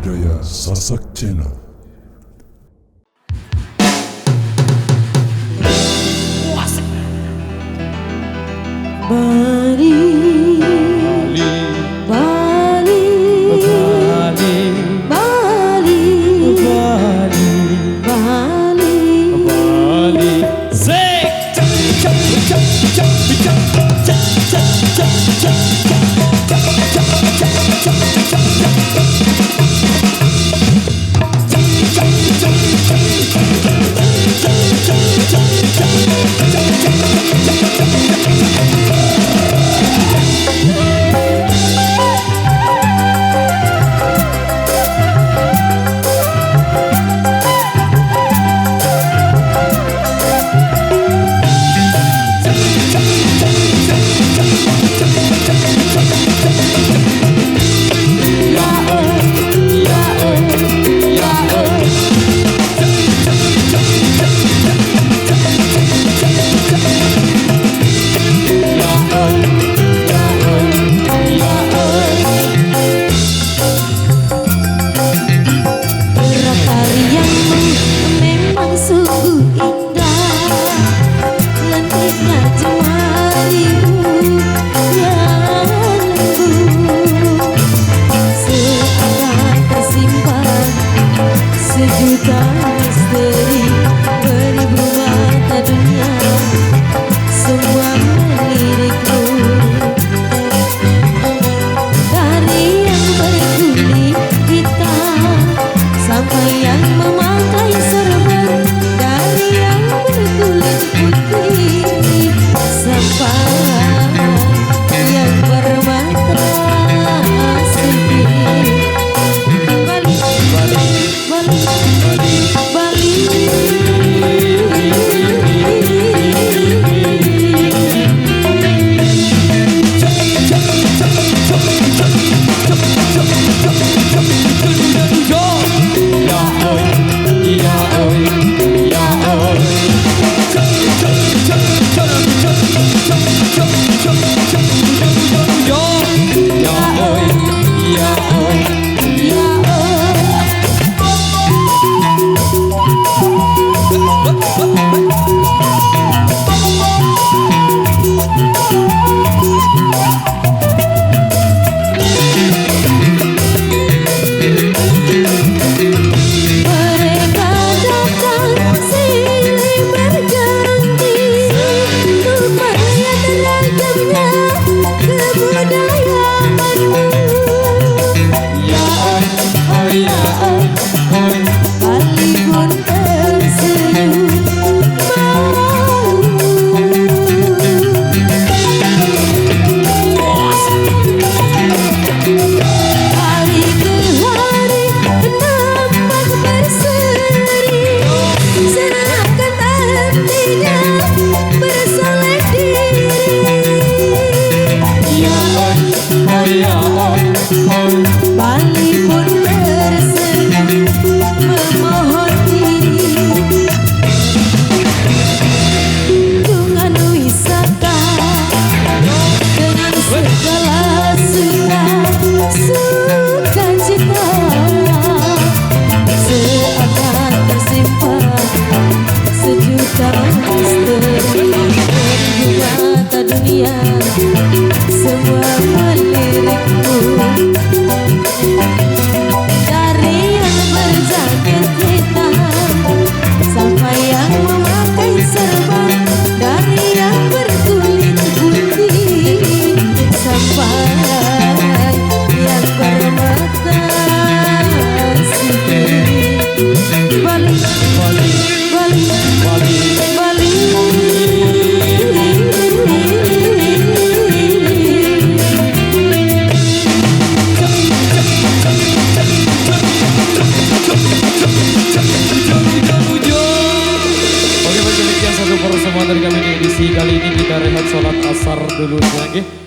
budaya Sasak Channel. Bali, Bali, Bali, Bali, Bali, Bali, Bali. Sejuta misteri beribu mata dunia, semua melirikmu. Dari yang berkulit hitam sampai yang memakai sorban, dari yang berkulit putih sampai yang bermata sipit. Bali pun berseru memohon diri dengan wisata, dengan segala sukacita, seakan tersimpan sejuta misteri beribu mata dunia, semua melirikmu. Dari yang berjaket hitam sampai yang memakai serban, dari yang berkulit putih sampai yang bermata sipit. Bali, Bali, Bali, Bali, Bali. Semua dari kami di edisi kali ini kita rehat sholat asar dulu lagi.